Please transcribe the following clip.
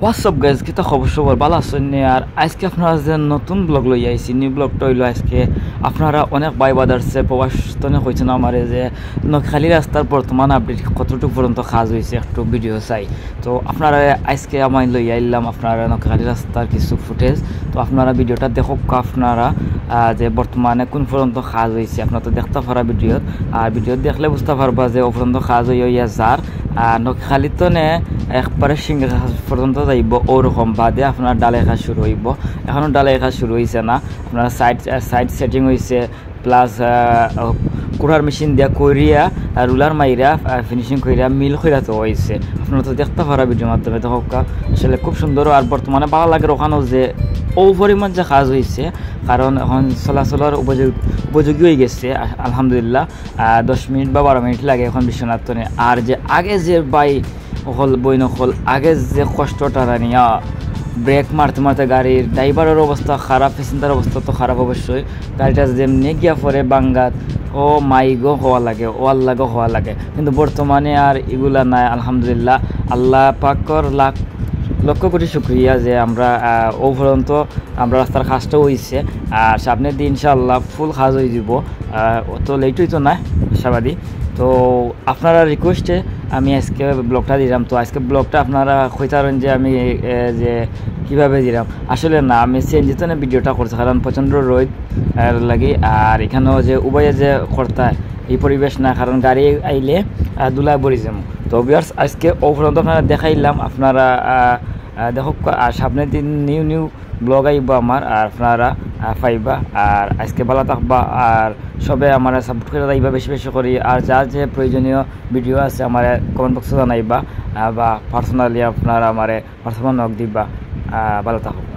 WhatsApp guys কি তো খবর সবর ভালো আছেন আর আজকে আপনারা যে নতুন ব্লগ লই আইছি নিউ ব্লগটা হইলো আজকে আপনারা অনেক বাই বাদারছে প্রবাসতনে কইছেন আমারে যে নখালি রাস্তার বর্তমান আপডেট কতটুকু পর্যন্ত কাজ হয়েছে একটু ভিডিও চাই তো আপনারা আজকে আমি লই আইলাম আপনারা নখালি রাস্তার কিছু ফুটেজ তো আপনারা ভিডিওটা দেখুক আপনারা যে বর্তমানে কোন পর্যন্ত কাজ হয়েছে আপনারা তো দেখতে পারা ভিডিও আর ভিডিও দেখলে বুঝতে পারবা যে ও পর্যন্ত কাজ হইয়া যার নখালিতনে একবারে সিঙ্গে পর্যন্ত যাইব ওরকম বাদে আপনার ডালাই কাজ শুরু হইব এখনও ডালাই কাজ শুরু হয়েছে না আপনার সাইড সেটিং হয়েছে প্লাস কুড়ার মেশিন দিয়া করিয়া রুলার মাইরা ফিনিশিং করিয়া মিল করিয়া তো হয়েছে আপনারা তো দেখতে পারা ভিডিওর মাধ্যমে তো হোক আসলে খুব সুন্দর আর বর্তমানে ভালো লাগে ওখানেও যে ও পরিমাণ যে কাজ হয়েছে কারণ এখন চলাচলের উপযোগী হয়ে গেছে আলহামদুলিল্লাহ 10 মিনিট বা 12 মিনিট লাগে এখন বিশ্বনাথ তনে আর যে আগে যে হল বই নকল আগে যে কষ্টটা নিয়া ব্রেক মারতে মারতে গাড়ির ড্রাইভারের অবস্থা খারাপ প্যাসেঞ্জার অবস্থা তো খারাপ অবশ্যই গাড়িটা যেমনি গিয়া পরে বাঙ্গাত ও মাইগো হওয়া লাগে ও আল্লাগো হওয়া লাগে কিন্তু বর্তমানে আর এগুলা নাই আলহামদুলিল্লাহ আল্লাহ পাকর লক্ষ কোটি শুক্রিয়া যে আমরা ও পর্যন্ত আমরা রাস্তার কাজটাও হয়েছে আর সামনের দিন ইনশাআল্লাহ ফুল কাজ হয়ে যাব অত লেট হইতো না আশাবাদী তো আপনারা রিকোয়েস্টে আমি আজকে ব্লগটা দিলাম তো আজকে ব্লগটা আপনারা কইতারেন যে আমি যে কীভাবে দিলাম আসলে না আমি সিএনজিতে ভিডিওটা করছি কারণ প্রচণ্ড রোদ লাগে আর এখানেও যে উভয়ে যে কর্তা এই পরিবেশ না কারণ গাড়ি আইলে দুলা বড়ি যাম তো ভিউয়ার্স আজকে ও পর্যন্ত আপনারা দেখাইলাম আপনারা দেখুক আর সামনের দিন নিউ ব্লগ আইব আমার আর আপনারা পাইবা আর আজকে ভালো থাকবা আর সবে আমার সাপোর্ট করে যাইবা বেশি বেশি করি আর যার যে প্রয়োজনীয় ভিডিও আছে আমার কমেন্ট বক্সে জানাইবা বা পার্সোনালি আপনারা আমার পার্সোনাল নক দিবা ভালো থাকুক।